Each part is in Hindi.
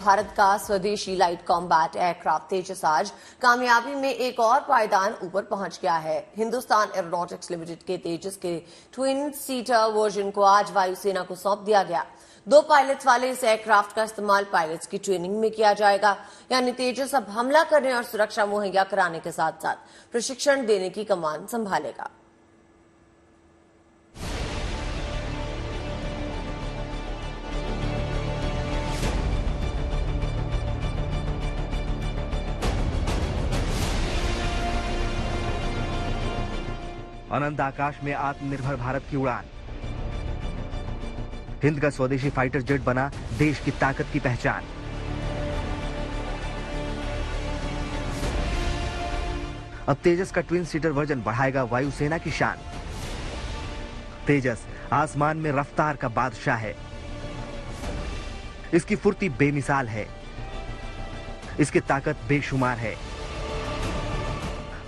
भारत का स्वदेशी लाइट कॉम्बैट एयरक्राफ्ट तेजस आज कामयाबी में एक और पायदान ऊपर पहुंच गया है। हिंदुस्तान एरोनॉटिक्स लिमिटेड के तेजस के ट्विन सीटर वर्जन को आज वायुसेना को सौंप दिया गया। 2 पायलट्स वाले इस एयरक्राफ्ट का इस्तेमाल पायलट्स की ट्रेनिंग में किया जाएगा, यानी तेजस अब हमला करने और सुरक्षा मुहैया कराने के साथ साथ प्रशिक्षण देने की कमान संभालेगा। अनंत आकाश में आत्मनिर्भर भारत की उड़ान। हिंद का स्वदेशी फाइटर जेट बना देश की ताकत की पहचान। अब तेजस का ट्विन सीटर वर्जन बढ़ाएगा वायुसेना की शान। तेजस आसमान में रफ्तार का बादशाह है। इसकी फुर्ती बेमिसाल है। इसकी ताकत बेशुमार है।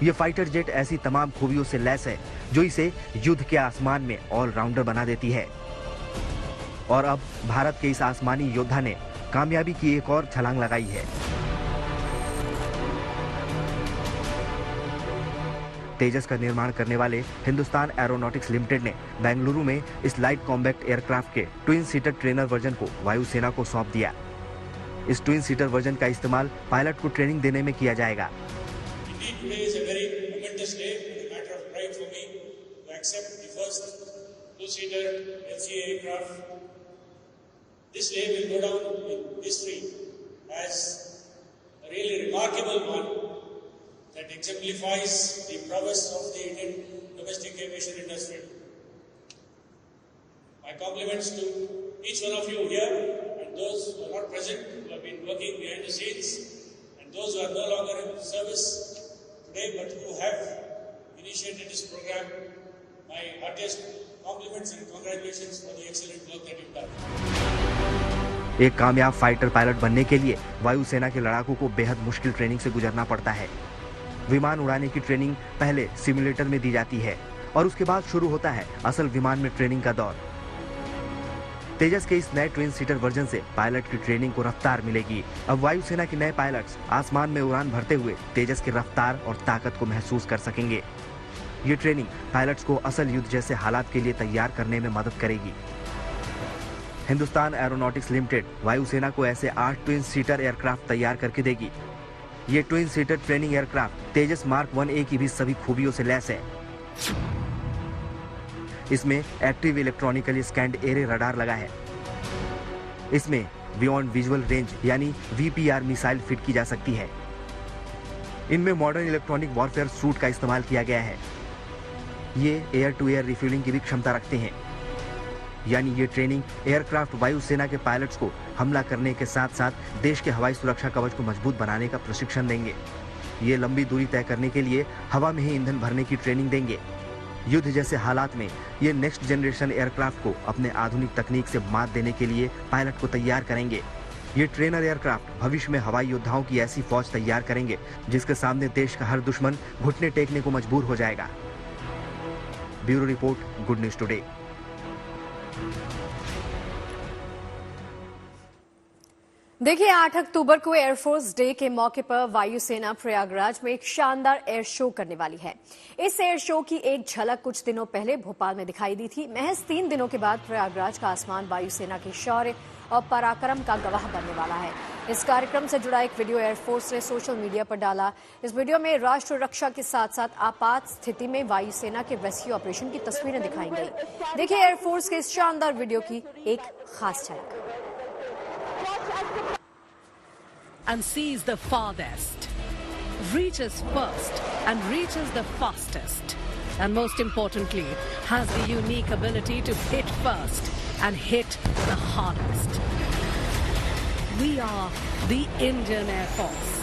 यह फाइटर जेट ऐसी तमाम खूबियों से लैस है जो इसे युद्ध के आसमान में ऑलराउंडर बना देती है। और अब भारत के इस आसमानी योद्धा ने कामयाबी की एक और छलांग लगाई है। तेजस का निर्माण करने वाले हिंदुस्तान एरोनॉटिक्स लिमिटेड ने बेंगलुरु में इस लाइट कॉम्बैट एयरक्राफ्ट के ट्विन सीटर ट्रेनर वर्जन को वायुसेना को सौंप दिया। इस ट्विन सीटर वर्जन का इस्तेमाल पायलट को ट्रेनिंग देने में किया जाएगा। Today is a very momentous day and a matter of pride for me to accept the first 2-seater LCA aircraft. This day will go down in history as a really remarkable one that exemplifies the prowess of the Indian domestic aviation industry. My compliments to each one of you here and those who are not present, who have been working behind the scenes, and those who are no longer in service today but who have initiated this program. My heartiest compliments and congratulations for the excellent work that you've done. एक कामयाब फाइटर पायलट बनने के लिए वायुसेना के लड़ाकू को बेहद मुश्किल ट्रेनिंग से गुजरना पड़ता है। विमान उड़ाने की ट्रेनिंग पहले सिमुलेटर में दी जाती है और उसके बाद शुरू होता है असल विमान में ट्रेनिंग का दौर। तेजस के इस नए ट्विन सीटर वर्जन से पायलट की ट्रेनिंग को रफ्तार मिलेगी। अब वायुसेना के नए पायलट्स आसमान में उड़ान भरते हुए तेजस की रफ्तार और ताकत को महसूस कर सकेंगे। ये ट्रेनिंग पायलट्स को असल युद्ध जैसे हालात के लिए तैयार करने में मदद करेगी। हिंदुस्तान एरोनॉटिक्स लिमिटेड वायुसेना को ऐसे 8 ट्विन सीटर एयरक्राफ्ट तैयार करके देगी। ये ट्विन सीटर ट्रेनिंग एयरक्राफ्ट तेजस मार्क 1A की भी सभी खूबियों से लैस है। इसमें active electronically scanned array radar लगा है। इसमें बियॉन्ड विजुअल रेंज यानी VPR मिसाइल फिट की जा सकती है। इनमें मॉडर्न इलेक्ट्रॉनिक वॉरफेयर सूट का इस्तेमाल किया गया है। ये एयर टू एयर रिफ्यूलिंग की भी क्षमता रखते हैं, यानी ये ट्रेनिंग एयरक्राफ्ट वायुसेना के पायलट्स को हमला करने के साथ साथ देश के हवाई सुरक्षा कवच को मजबूत बनाने का प्रशिक्षण देंगे। ये लंबी दूरी तय करने के लिए हवा में ही ईंधन भरने की ट्रेनिंग देंगे। युद्ध जैसे हालात में ये नेक्स्ट जनरेशन एयरक्राफ्ट को अपने आधुनिक तकनीक से मात देने के लिए पायलट को तैयार करेंगे। ये ट्रेनर एयरक्राफ्ट भविष्य में हवाई योद्धाओं की ऐसी फौज तैयार करेंगे जिसके सामने देश का हर दुश्मन घुटने टेकने को मजबूर हो जाएगा। Bureau report, good news today. देखिए 8 अक्टूबर को एयरफोर्स डे के मौके पर वायुसेना प्रयागराज में एक शानदार एयर शो करने वाली है। इस एयर शो की एक झलक कुछ दिनों पहले भोपाल में दिखाई दी थी। महज 3 दिनों के बाद प्रयागराज का आसमान वायुसेना के शौर्य और पराक्रम का गवाह बनने वाला है। इस कार्यक्रम से जुड़ा एक वीडियो एयरफोर्स ने सोशल मीडिया पर डाला। इस वीडियो में राष्ट्र रक्षा के साथ साथ आपात स्थिति में वायुसेना के रेस्क्यू ऑपरेशन की तस्वीरें दिखाई गई। देखिए एयरफोर्स के इस शानदार वीडियो की एक खास झलक। And sees the farthest, reaches first and reaches the fastest, and most importantly has the unique ability to hit first and hit the hardest. We are the Indian Air Force,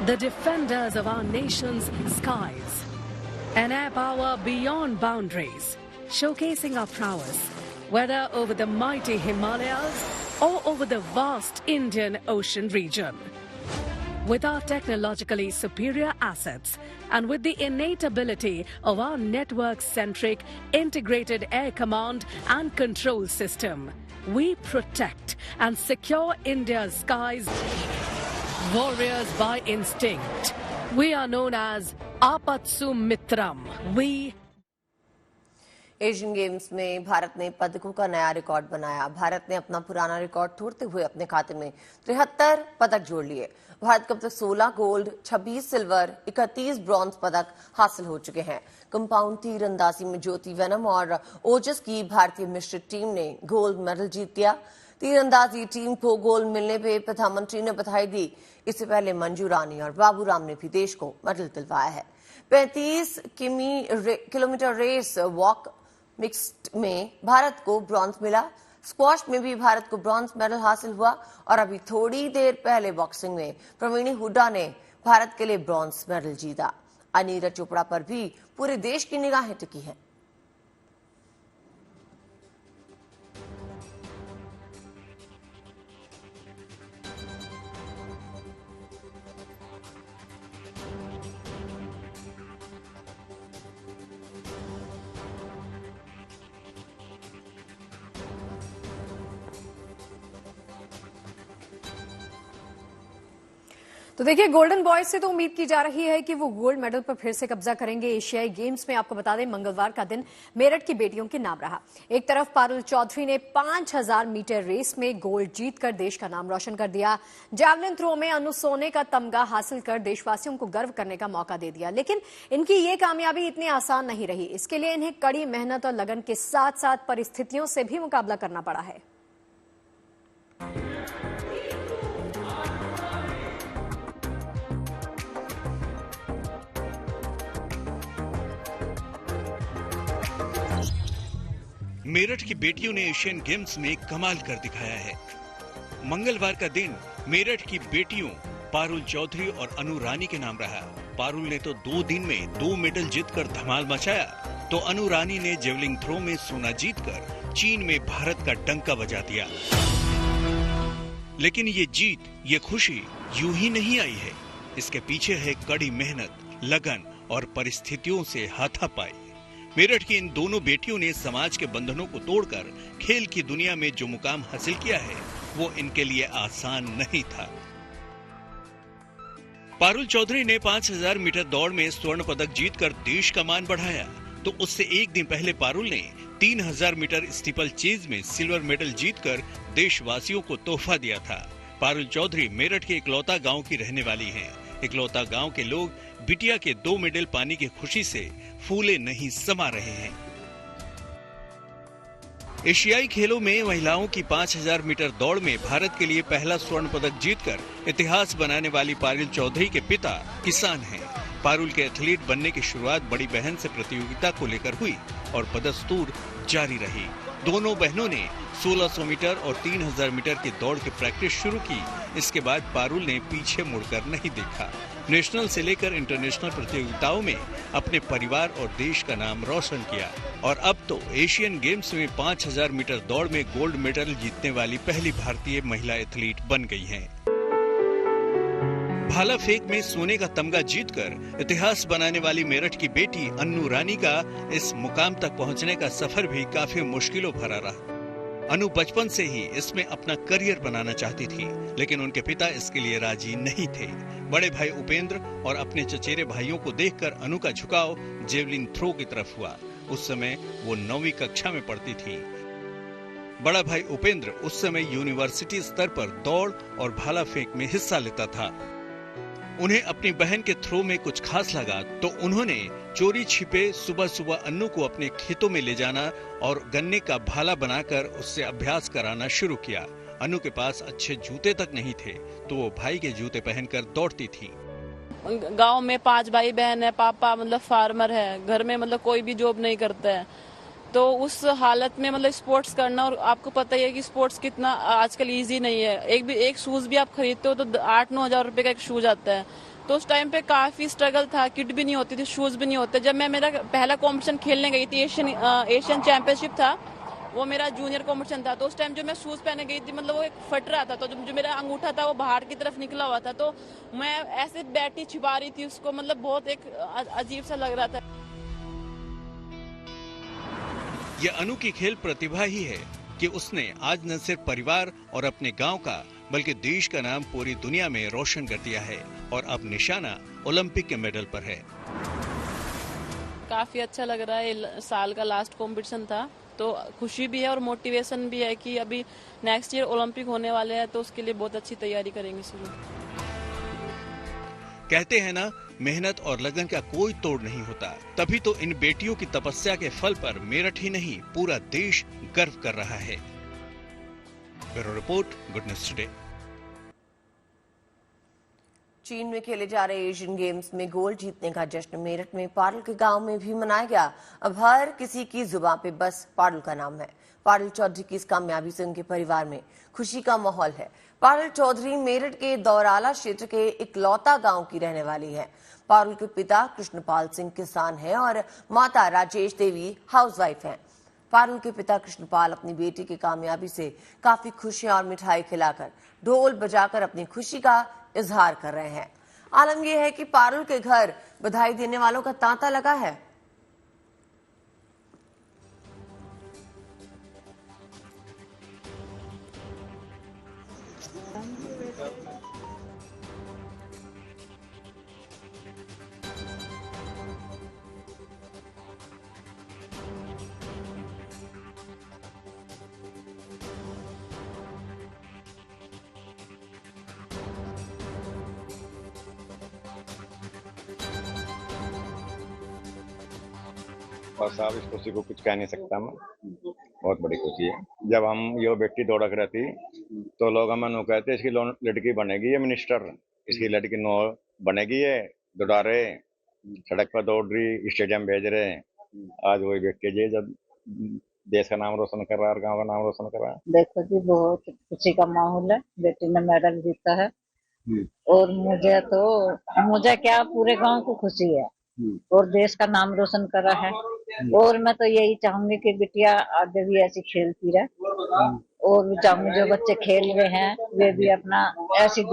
the defenders of our nation's skies, an air power beyond boundaries, showcasing our prowess, whether over the mighty Himalayas or over the vast Indian Ocean region. With our technologically superior assets and with the innate ability of our network-centric integrated air command and control system, we protect and secure India's skies. Warriors by instinct. We are known as Apatsu Mitram. We Asian games में भारत ने पदकों का नया रिकॉर्ड बनाया। भारत ने अपना पुराना रिकॉर्ड तोड़ते हुए अपने खाते में 73 पदक जोड़ लिए। भारत को अब तक 16 गोल्ड, 26 सिल्वर, 31 ब्रॉन्ज पदक हासिल हो चुके हैं। कंपाउंड तीरंदाजी में ज्योति वेनम और ओजस की भारतीय मिश्रित टीम ने गोल्ड मेडल जीत लिया। तीरंदाजी टीम को गोल्ड मिलने पे प्रधानमंत्री ने बधाई दी। इससे पहले मंजू रानी और बाबू राम ने भी देश को मेडल दिलवाया है। 35 किलोमीटर रेस वॉक मिक्स्ड में भारत को ब्रॉन्ज मिला। स्क्वॉश में भी भारत को ब्रॉन्ज मेडल हासिल हुआ और अभी थोड़ी देर पहले बॉक्सिंग में प्रवीणी हुड्डा ने भारत के लिए ब्रॉन्ज मेडल जीता। नीरज चोपड़ा पर भी पूरे देश की निगाहें टिकी हैं। तो देखिए, गोल्डन बॉयज से तो उम्मीद की जा रही है कि वो गोल्ड मेडल पर फिर से कब्जा करेंगे। एशियाई गेम्स में आपको बता दें, मंगलवार का दिन मेरठ की बेटियों के नाम रहा। एक तरफ पारुल चौधरी ने 5000 मीटर रेस में गोल्ड जीतकर देश का नाम रोशन कर दिया। जैवलिन थ्रो में अनु सोने का तमगा हासिल कर देशवासियों को गर्व करने का मौका दे दिया। लेकिन इनकी ये कामयाबी इतनी आसान नहीं रही। इसके लिए इन्हें कड़ी मेहनत और लगन के साथ साथ परिस्थितियों से भी मुकाबला करना पड़ा है। मेरठ की बेटियों ने एशियन गेम्स में कमाल कर दिखाया है। मंगलवार का दिन मेरठ की बेटियों पारुल चौधरी और अनु रानी के नाम रहा। पारुल ने तो 2 दिन में 2 मेडल जीतकर धमाल मचाया, तो अनु रानी ने जेवलिन थ्रो में सोना जीतकर चीन में भारत का डंका बजा दिया। लेकिन ये जीत, ये खुशी यूं ही नहीं आई है। इसके पीछे है कड़ी मेहनत, लगन और परिस्थितियों से हाथापाई। मेरठ की इन दोनों बेटियों ने समाज के बंधनों को तोड़कर खेल की दुनिया में जो मुकाम हासिल किया है, वो इनके लिए आसान नहीं था। पारुल चौधरी ने 5000 मीटर दौड़ में स्वर्ण पदक जीतकर देश का मान बढ़ाया, तो उससे एक दिन पहले पारुल ने 3000 मीटर स्टीपल चेज में सिल्वर मेडल जीतकर देशवासियों को तोहफा दिया था। पारुल चौधरी मेरठ के इकलौता गांव की रहने वाली हैं। इकलौता गांव के लोग बिटिया के 2 मेडल पाने की खुशी से फूले नहीं समा रहे हैं। एशियाई खेलों में महिलाओं की 5000 मीटर दौड़ में भारत के लिए पहला स्वर्ण पदक जीतकर इतिहास बनाने वाली पारुल चौधरी के पिता किसान हैं। पारुल के एथलीट बनने की शुरुआत बड़ी बहन से प्रतियोगिता को लेकर हुई और बदस्तूर जारी रही। दोनों बहनों ने 1600 मीटर और 3000 मीटर की दौड़ की प्रैक्टिस शुरू की। इसके बाद पारुल ने पीछे मुड़कर नहीं देखा। नेशनल से लेकर इंटरनेशनल प्रतियोगिताओं में अपने परिवार और देश का नाम रोशन किया और अब तो एशियन गेम्स में 5000 मीटर दौड़ में गोल्ड मेडल जीतने वाली पहली भारतीय महिला एथलीट बन गई हैं। भाला फेंक में सोने का तमगा जीतकर इतिहास बनाने वाली मेरठ की बेटी अन्नू रानी का इस मुकाम तक पहुंचने का सफर भी काफी मुश्किलों भरा रहा। अनु बचपन से ही इसमें अपना करियर बनाना चाहती थी, लेकिन उनके पिता इसके लिए राजी नहीं थे। बड़े भाई उपेंद्र और अपने चचेरे भाइयों को देखकर अनु का झुकाव जेवलिन थ्रो की तरफ हुआ। उस समय वो 9वीं कक्षा में पढ़ती थी। बड़ा भाई उपेंद्र उस समय यूनिवर्सिटी स्तर पर दौड़ और भाला फेंक में हिस्सा लेता था। उन्हें अपनी बहन के थ्रो में कुछ खास लगा, तो उन्होंने चोरी छिपे सुबह सुबह अन्नू को अपने खेतों में ले जाना और गन्ने का भाला बनाकर उससे अभ्यास कराना शुरू किया। अन्नू के पास अच्छे जूते तक नहीं थे, तो वो भाई के जूते पहनकर दौड़ती थी। गांव में 5 भाई बहन है, पापा मतलब फार्मर है, घर में मतलब कोई भी जॉब नहीं करता है, तो उस हालत में मतलब स्पोर्ट्स करना, और आपको पता ही है कि स्पोर्ट्स कितना आजकल इजी नहीं है। एक शूज भी आप खरीदते हो तो 8-9 हजार रुपए का एक शूज आता है, तो उस टाइम पे काफी स्ट्रगल था। किट भी नहीं होती थी, शूज भी नहीं होते। जब मैं मेरा पहला कॉम्पिटिशन खेलने गई थी, एशियन चैंपियनशिप था, वो मेरा जूनियर कॉम्पिटिशन था, तो उस टाइम जो मैं शूज पहने गई थी मतलब वो एक फट रहा था, तो जो मेरा अंगूठा था वो बाहर की तरफ निकला हुआ था, तो मैं ऐसे बैठी छिपा रही थी उसको, मतलब बहुत एक अजीब सा लग रहा था। ये अनु की खेल प्रतिभा ही है कि उसने आज न सिर्फ परिवार और अपने गांव का बल्कि देश का नाम पूरी दुनिया में रोशन कर दिया है और अब निशाना ओलंपिक के मेडल पर है। काफी अच्छा लग रहा है, साल का लास्ट कंपटीशन था तो खुशी भी है और मोटिवेशन भी है कि अभी नेक्स्ट ईयर ओलंपिक होने वाले हैं तो उसके लिए बहुत अच्छी तैयारी करेंगे शुरू। कहते हैं ना, मेहनत और लगन का कोई तोड़ नहीं होता, तभी तो इन बेटियों की तपस्या के फल पर मेरठ ही नहीं पूरा देश गर्व कर रहा है। Bureau report, good news today. चीन में खेले जा रहे एशियन गेम्स में गोल्ड जीतने का जश्न मेरठ में पारुल के गांव में भी मनाया गया। अब हर किसी की जुबान पे बस पारुल का नाम है। पारुल चौधरी की इस कामयाबी से उनके परिवार में खुशी का माहौल है। पारुल चौधरी मेरठ के दौराला क्षेत्र के इकलौता गांव की रहने वाली है। पारुल के पिता कृष्णपाल सिंह किसान हैं और माता राजेश देवी हाउसवाइफ हैं। पारुल के पिता कृष्णपाल अपनी बेटी की कामयाबी से काफी खुशियां और मिठाई खिलाकर, ढोल बजाकर अपनी खुशी का इजहार कर रहे हैं। आलम यह है कि पारुल के घर बधाई देने वालों का तांता लगा है। और साहब इस खुशी को कुछ कह नहीं सकता मैं, बहुत बड़ी खुशी है। जब हम ये बेटी दौड़क रहती तो लोग हमें नो कहते इसकी लड़की बनेगी ये मिनिस्टर, इसकी लड़की नो बनेगी ये दौड़ा रहे, सड़क पर दौड़ रही, स्टेडियम भेज रहे। आज वही बेटी जी जब देश का नाम रोशन कर रहा है और गाँव का नाम रोशन कर रहा है। देखो जी बहुत खुशी का माहौल है, बेटी ने मेडल जीता है और मुझे क्या पूरे गांव को खुशी है और देश का नाम रोशन करा है। और मैं तो यही चाहूंगी कि बिटिया आगे भी ऐसी खेलती रहे और भी चाहूंगी जो बच्चे खेल रहे हैं वे भी अपना ऐसी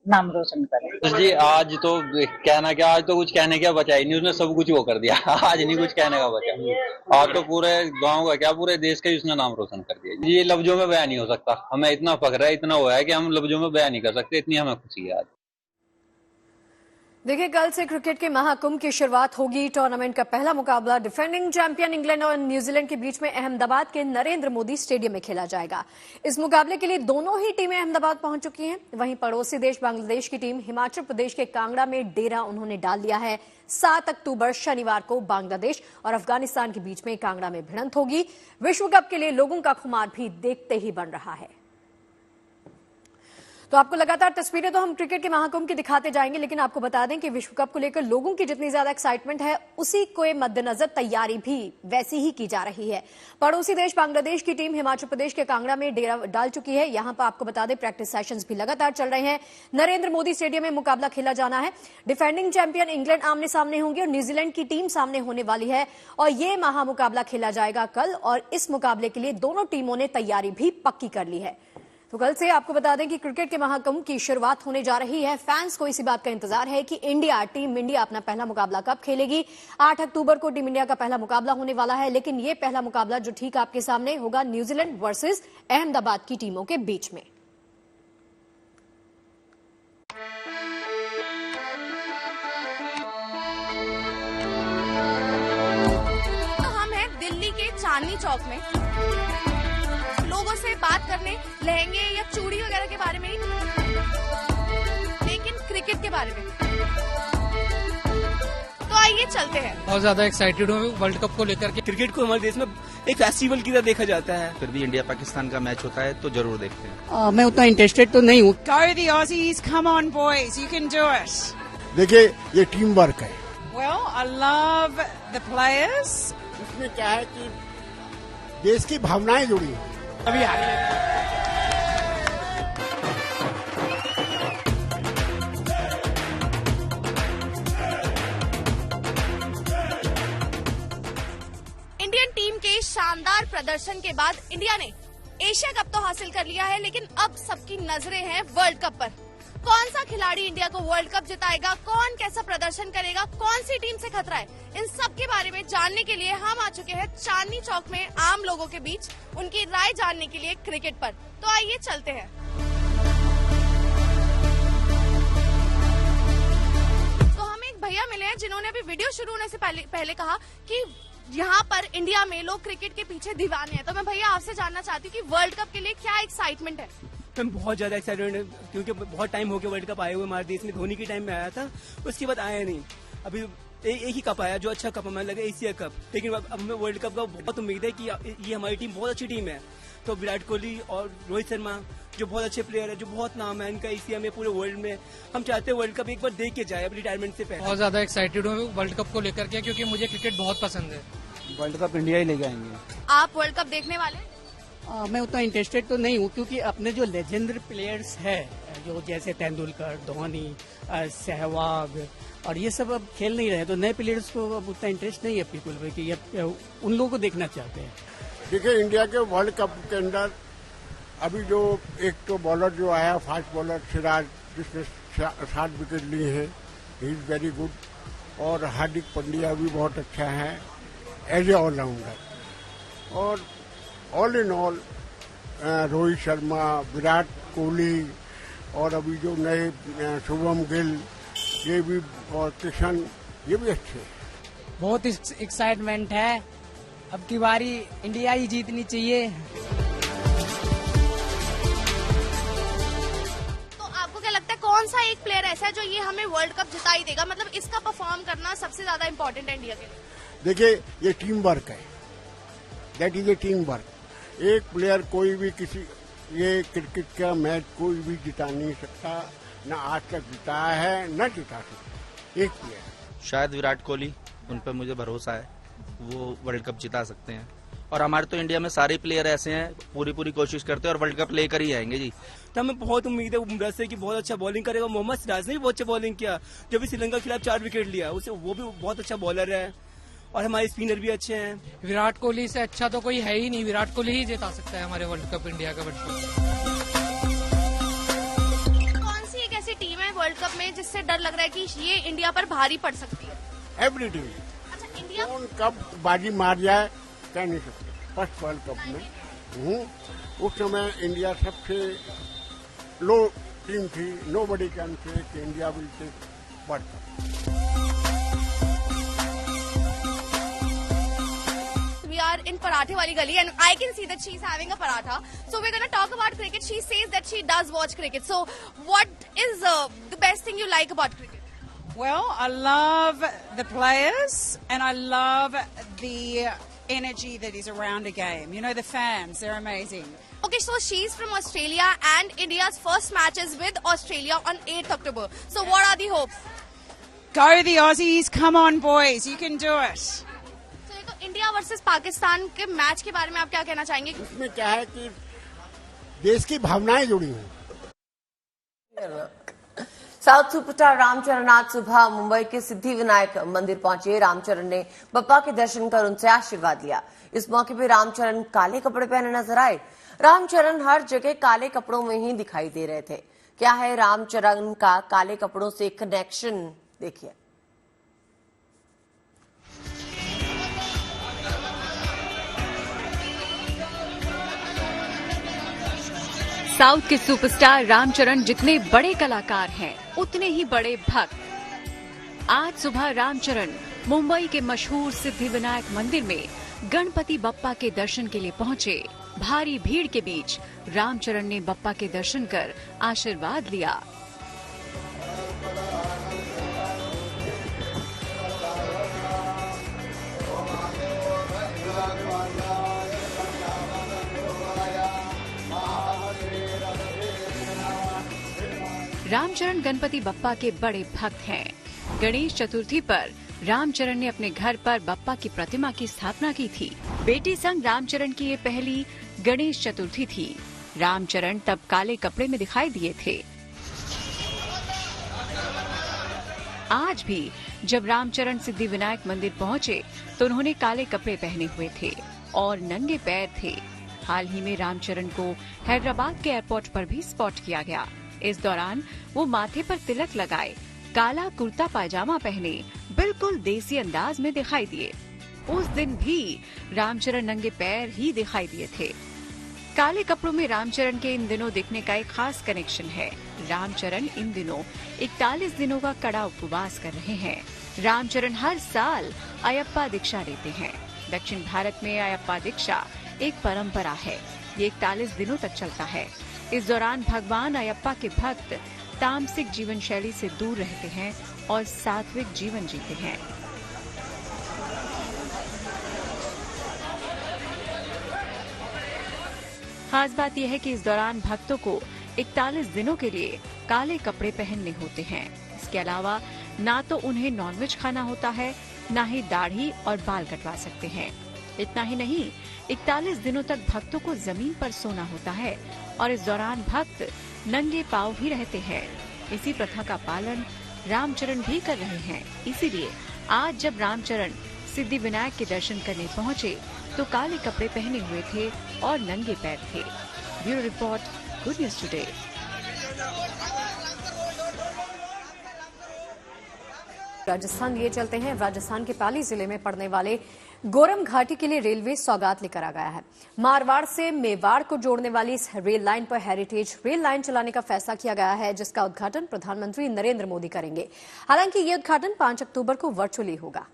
नाम रोशन करें। जी आज तो कहना क्या, आज तो कुछ कहने क्या बचा ही नहीं, उसने सब कुछ वो कर दिया। आज नहीं कुछ कहने का बचा, आज तो पूरे गांव का क्या पूरे देश का ही उसने नाम रोशन कर दिया। ये लफ्जों में बयान नहीं हो सकता, हमें इतना फख्र है, इतना हुआ है कि हम लफ्जों में बयान नहीं कर सकते, इतनी हमें खुशी है आज। देखिए, कल से क्रिकेट के महाकुंभ की शुरुआत होगी। टूर्नामेंट का पहला मुकाबला डिफेंडिंग चैंपियन इंग्लैंड और न्यूजीलैंड के बीच में अहमदाबाद के नरेंद्र मोदी स्टेडियम में खेला जाएगा। इस मुकाबले के लिए दोनों ही टीमें अहमदाबाद पहुंच चुकी हैं। वहीं पड़ोसी देश बांग्लादेश की टीम हिमाचल प्रदेश के कांगड़ा में डेरा उन्होंने डाल दिया है। 7 अक्टूबर शनिवार को बांग्लादेश और अफगानिस्तान के बीच में कांगड़ा में भिड़ंत होगी। विश्व कप के लिए लोगों का खुमार भी देखते ही बन रहा है। तो आपको लगातार तस्वीरें तो हम क्रिकेट के महाकुंभ की दिखाते जाएंगे, लेकिन आपको बता दें कि विश्व कप को लेकर लोगों की जितनी ज्यादा एक्साइटमेंट है उसी के मद्देनजर तैयारी भी वैसी ही की जा रही है। पड़ोसी देश बांग्लादेश की टीम हिमाचल प्रदेश के कांगड़ा में डेरा डाल चुकी है। यहां पर आपको बता दें प्रैक्टिस सेशंस भी लगातार चल रहे हैं। नरेंद्र मोदी स्टेडियम में मुकाबला खेला जाना है। डिफेंडिंग चैंपियन इंग्लैंड आमने सामने होंगे और न्यूजीलैंड की टीम सामने होने वाली है और ये महामुकाबला खेला जाएगा कल। और इस मुकाबले के लिए दोनों टीमों ने तैयारी भी पक्की कर ली है। तो कल से आपको बता दें कि क्रिकेट के महाकुंभ की शुरुआत होने जा रही है। फैंस को इसी बात का इंतजार है कि टीम इंडिया अपना पहला मुकाबला कब खेलेगी। 8 अक्टूबर को टीम इंडिया का पहला मुकाबला होने वाला है, लेकिन ये पहला मुकाबला जो ठीक आपके सामने होगा न्यूजीलैंड वर्सेस अहमदाबाद की टीमों के बीच में। तो हम हैं दिल्ली के चांदनी चौक में, लोगों से बात करने लहंगे या चूड़ी वगैरह के बारे में ही, लेकिन क्रिकेट के बारे में। तो आइए चलते हैं। बहुत ज्यादा एक्साइटेड हूँ वर्ल्ड कप को लेकर के। क्रिकेट को हमारे देश में एक फेस्टिवल की तरह देखा जाता है। फिर भी इंडिया पाकिस्तान का मैच होता है तो जरूर देखते हैं। मैं उतना इंटरेस्टेड तो नहीं हूँ। Go the Aussies, come on boys, you can do it. देखिए ये टीम वर्क है। Well, I love the players. इसमें क्या है कि देश की भावनाएं जुड़ी हैं। अभी आ रही है। इंडियन टीम के शानदार प्रदर्शन के बाद इंडिया ने एशिया कप तो हासिल कर लिया है, लेकिन अब सबकी नजरें हैं वर्ल्ड कप पर। कौन सा खिलाड़ी इंडिया को वर्ल्ड कप जिताएगा, कौन कैसा प्रदर्शन करेगा, कौन सी टीम से खतरा है, इन सब के बारे में जानने के लिए हम आ चुके हैं चांदनी चौक में आम लोगों के बीच, उनकी राय जानने के लिए क्रिकेट पर। तो आइए चलते हैं। तो हम एक भैया मिले हैं जिन्होंने अभी वीडियो शुरू होने से पहले कहा कि यहाँ पर इंडिया में लोग क्रिकेट के पीछे दीवाने हैं। तो मैं भैया आपसे जानना चाहती हूँ कि वर्ल्ड कप के लिए क्या एक्साइटमेंट है? मैं बहुत ज्यादा एक्साइटेड हूँ क्योंकि बहुत टाइम हो गया वर्ल्ड कप आए हुए हमारे देश में। धोनी के टाइम में आया था, उसके बाद आया नहीं। अभी एक ही कप आया जो अच्छा कप हमें लगा, एशिया कप। लेकिन अब हमें वर्ल्ड कप का बहुत उम्मीद है कि ये हमारी टीम बहुत अच्छी टीम है। तो विराट कोहली और रोहित शर्मा जो बहुत अच्छे प्लेयर है, जो बहुत नाम है इनका एशिया में, पूरे वर्ल्ड में, हम चाहते हैं वर्ल्ड कप एक बार देख के जाए अब रिटायरमेंट से पहले। बहुत ज्यादा एक्साइटेड हूँ वर्ल्ड कप को लेकर के, क्योंकि मुझे क्रिकेट बहुत पसंद है। वर्ल्ड कप इंडिया ही लेके आएंगे। आप वर्ल्ड कप देखने वाले? मैं उतना इंटरेस्टेड तो नहीं हूँ, क्योंकि अपने जो लेजेंडरी प्लेयर्स है, जो जैसे तेंदुलकर, धोनी, सहवाग और ये सब अब खेल नहीं रहे, तो नए प्लेयर्स को अब उतना इंटरेस्ट नहीं है पीपल में कि उन लोगों को देखना चाहते हैं। देखिए, इंडिया के वर्ल्ड कप के अंदर अभी जो एक तो बॉलर जो आया, फास्ट बॉलर सिराज, जिसने 7 विकेट लिए हैं, ही इज वेरी गुड। और हार्दिक पांड्या भी बहुत अच्छा है एज ए ऑलराउंडर। और all in all Rohit Sharma, Virat Kohli और अभी जो नए शुभम गिल, ये भी, और किशन, ये भी अच्छे हैं। बहुत एक्साइटमेंट है, अब की बारी इंडिया ही जीतनी चाहिए। तो आपको क्या लगता है कौन सा एक प्लेयर ऐसा है जो ये हमें वर्ल्ड कप जिता ही देगा? मतलब इसका परफॉर्म करना सबसे ज्यादा इम्पोर्टेंट है इंडिया के लिए। देखिए, ये टीम वर्क है, that is a team work. एक प्लेयर कोई भी ये क्रिकेट का मैच कोई भी जिता नहीं सकता, न आज तक जिताया है, न जिता सकता एक प्लेयर। शायद विराट कोहली, उन पर मुझे भरोसा है, वो वर्ल्ड कप जिता सकते हैं। और हमारे तो इंडिया में सारे प्लेयर ऐसे हैं, पूरी कोशिश करते हैं और वर्ल्ड कप लेकर ही आएंगे जी। तो हमें बहुत उम्मीद है बुमराह से कि बहुत अच्छा बॉलिंग करेगा। मोहम्मद सिराज ने भी बहुत अच्छा बॉलिंग किया, जो भी श्रीलंका के खिलाफ 4 विकेट लिया, उसे वो भी बहुत अच्छा बॉलर है। और हमारे स्पिनर भी अच्छे हैं। विराट कोहली से अच्छा तो कोई है ही नहीं, विराट कोहली ही जिता सकता है हमारे वर्ल्ड कप, इंडिया का वर्ल्ड कप। कौन सी एक ऐसी टीम है वर्ल्ड कप में जिससे डर लग रहा है कि ये इंडिया पर भारी पड़ सकती है? Every team. अच्छा, इंडिया कौन कब बाजी मार जाए कह नहीं सकते। फर्स्ट वर्ल्ड कप में उस समय इंडिया सबसे लो टीम थी, नोबडी कैन से कि India will tech world cup. We are in Parathe wali gali and I can see that she's having a paratha. So we're going to talk about cricket. She says that she does watch cricket. So what is the best thing you like about cricket? Well, I love the players and I love the energy that is around a game. You know, the fans, they're amazing. Okay, so she's from Australia and India's first match is with Australia on 8th October. So what are the hopes? Go the Aussies. Come on, boys. You can do it. India versus Pakistan के मैच के बारे में आप क्या कहना चाहेंगे? इसमें क्या है कि देश की भावनाएं जुड़ी हैं। साउथ सुपरस्टार रामचरण आज सुबह मुंबई के सिद्धि विनायक मंदिर पहुंचे। रामचरण ने बप्पा के दर्शन कर उनसे आशीर्वाद लिया। इस मौके पर रामचरण काले कपड़े पहने नजर आए। रामचरण हर जगह काले कपड़ों में ही दिखाई दे रहे थे। क्या है रामचरण का काले कपड़ों से कनेक्शन, देखिए। साउथ के सुपरस्टार रामचरण जितने बड़े कलाकार हैं, उतने ही बड़े भक्त। आज सुबह रामचरण मुंबई के मशहूर सिद्धि विनायक मंदिर में गणपति बप्पा के दर्शन के लिए पहुंचे। भारी भीड़ के बीच रामचरण ने बप्पा के दर्शन कर आशीर्वाद लिया। रामचरण गणपति बप्पा के बड़े भक्त हैं। गणेश चतुर्थी पर रामचरण ने अपने घर पर बप्पा की प्रतिमा की स्थापना की थी। बेटी संग रामचरण की ये पहली गणेश चतुर्थी थी। रामचरण तब काले कपड़े में दिखाई दिए थे। आज भी जब रामचरण सिद्धि विनायक मंदिर पहुंचे तो उन्होंने काले कपड़े पहने हुए थे और नंगे पैर थे। हाल ही में रामचरण को हैदराबाद के एयरपोर्ट पर भी स्पॉट किया गया। इस दौरान वो माथे पर तिलक लगाए, काला कुर्ता पायजामा पहने बिल्कुल देसी अंदाज में दिखाई दिए। उस दिन भी रामचरण नंगे पैर ही दिखाई दिए थे। काले कपड़ों में रामचरण के इन दिनों दिखने का एक खास कनेक्शन है। रामचरण इन दिनों 41 दिनों का कड़ा उपवास कर रहे हैं। रामचरण हर साल अयप्पा दीक्षा लेते हैं। दक्षिण भारत में अयप्पा दीक्षा एक परंपरा है। ये 41 दिनों तक चलता है। इस दौरान भगवान अयप्पा के भक्त तामसिक जीवन शैली से दूर रहते हैं और सात्विक जीवन जीते हैं। खास बात यह है कि इस दौरान भक्तों को 41 दिनों के लिए काले कपड़े पहनने होते हैं। इसके अलावा ना तो उन्हें नॉनवेज खाना होता है, ना ही दाढ़ी और बाल कटवा सकते हैं। इतना ही नहीं, 41 दिनों तक भक्तों को जमीन पर सोना होता है और इस दौरान भक्त नंगे पांव भी रहते हैं। इसी प्रथा का पालन रामचरण भी कर रहे हैं। इसीलिए आज जब रामचरण सिद्धि विनायक के दर्शन करने पहुंचे तो काले कपड़े पहने हुए थे और नंगे पैर थे। Bureau report, good news today. Rajasthan लिए चलते हैं। राजस्थान के पाली जिले में पड़ने वाले गोरम घाटी के लिए रेलवे सौगात लेकर आ गया है। मारवाड़ से मेवाड़ को जोड़ने वाली इस रेल लाइन पर हेरिटेज रेल लाइन चलाने का फैसला किया गया है, जिसका उद्घाटन प्रधानमंत्री नरेंद्र मोदी करेंगे। हालांकि ये उद्घाटन 5 अक्टूबर को वर्चुअली होगा।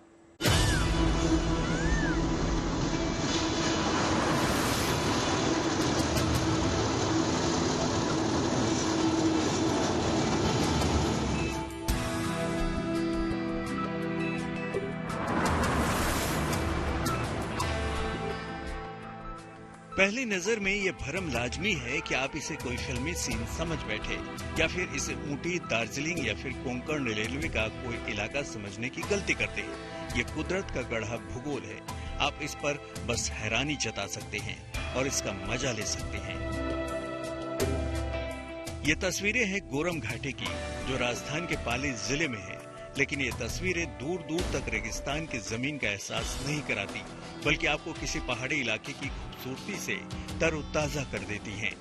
पहली नजर में ये भ्रम लाजमी है कि आप इसे कोई फिल्मी सीन समझ बैठे या फिर इसे ऊटी, दार्जिलिंग या फिर कोंकण रेलवे का कोई इलाका समझने की गलती करते हैं। ये कुदरत का गढ़ा भूगोल है। आप इस पर बस हैरानी जता सकते हैं और इसका मजा ले सकते हैं। ये तस्वीरें हैं गोरम घाटी की, जो राजस्थान के पाली जिले में है। लेकिन ये तस्वीरें दूर दूर तक रेगिस्तान की जमीन का एहसास नहीं कराती, बल्कि आपको किसी पहाड़ी इलाके की खूबसूरती से तरोताजा कर देती हैं।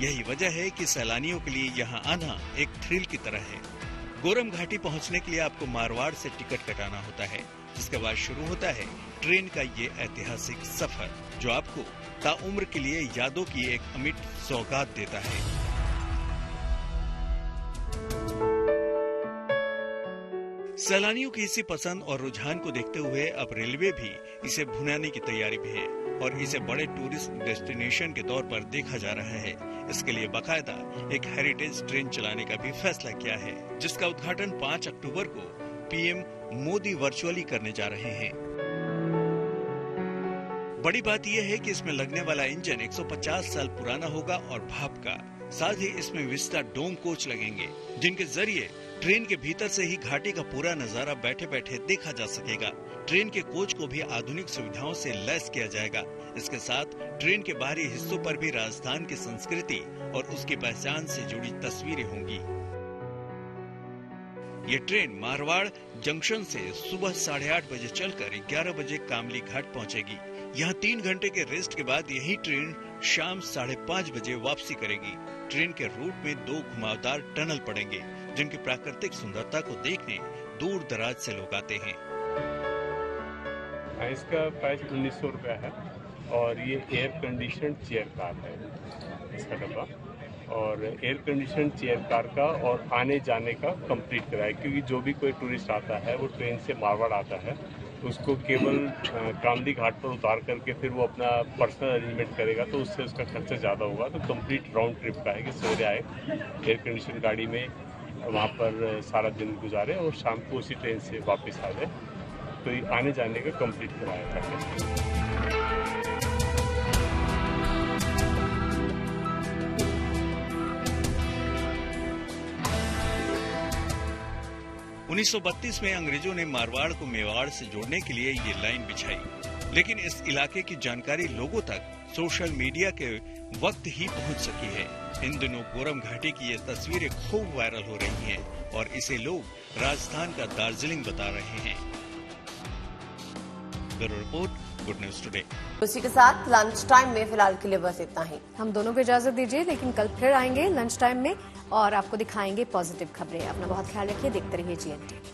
यही वजह है कि सैलानियों के लिए यहाँ आना एक थ्रिल की तरह है। गोरम घाटी पहुँचने के लिए आपको मारवाड़ से टिकट कटाना होता है, जिसके बाद शुरू होता है ट्रेन का ये ऐतिहासिक सफर, जो आपको ताउम्र के लिए यादों की एक अमिट सौगात देता है। सैलानियों की इसी पसंद और रुझान को देखते हुए अब रेलवे भी इसे भुनाने की तैयारी में है और इसे बड़े टूरिस्ट डेस्टिनेशन के तौर पर देखा जा रहा है। इसके लिए बाकायदा एक हेरिटेज ट्रेन चलाने का भी फैसला किया है, जिसका उद्घाटन 5 अक्टूबर को पीएम मोदी वर्चुअली करने जा रहे हैं। बड़ी बात यह है कि इसमें लगने वाला इंजन 150 साल पुराना होगा और भाप का। साथ ही इसमें विस्टा डोम कोच लगेंगे, जिनके जरिए ट्रेन के भीतर से ही घाटी का पूरा नजारा बैठे बैठे देखा जा सकेगा। ट्रेन के कोच को भी आधुनिक सुविधाओं से लैस किया जाएगा। इसके साथ ट्रेन के बाहरी हिस्सों पर भी राजस्थान की संस्कृति और उसकी पहचान से जुड़ी तस्वीरें होंगी। ये ट्रेन मारवाड़ जंक्शन से सुबह 8:30 बजे चलकर 11 बजे कामली घाट पहुंचेगी। यहाँ 3 घंटे के रेस्ट के बाद यही ट्रेन शाम 5:30 बजे वापसी करेगी। ट्रेन के रूट में 2 घुमावदार टनल पड़ेंगे, जिनकी प्राकृतिक सुंदरता को देखने दूर दराज से लोग आते हैं। इसका प्राइस 1900 रुपया है और ये एयर कंडीशन चेयर कार है इसका डब्बा, और एयर कंडीशन चेयर कार का और आने जाने का कंप्लीट कराया, क्योंकि जो भी कोई टूरिस्ट आता है वो ट्रेन से मारवाड़ आता है, उसको केवल कामली घाट पर उतार करके फिर वो अपना पर्सनल अरेंजमेंट करेगा, तो उससे उसका खर्चा ज़्यादा होगा। तो कंप्लीट राउंड ट्रिप का है कि सवेरे आए एयर कंडीशन गाड़ी में, वहाँ पर सारा दिन गुजारे और शाम को उसी ट्रेन से वापस आ जाए। तो ये आने जाने का कंप्लीट कराया था। 1932 में अंग्रेजों ने मारवाड़ को मेवाड़ से जोड़ने के लिए ये लाइन बिछाई, लेकिन इस इलाके की जानकारी लोगों तक सोशल मीडिया के वक्त ही पहुंच सकी है। इन दिनों गोरम घाटी की ये तस्वीरें खूब वायरल हो रही हैं और इसे लोग राजस्थान का दार्जिलिंग बता रहे हैं। Bureau report, good news today. उसी के साथ लंच टाइम में फिलहाल के लिए बस इतना ही। हम दोनों को इजाजत दीजिए, लेकिन कल फिर आएंगे लंच टाइम में और आपको दिखाएंगे पॉजिटिव खबरें। अपना बहुत ख्याल रखिए, देखते रहिए GNT।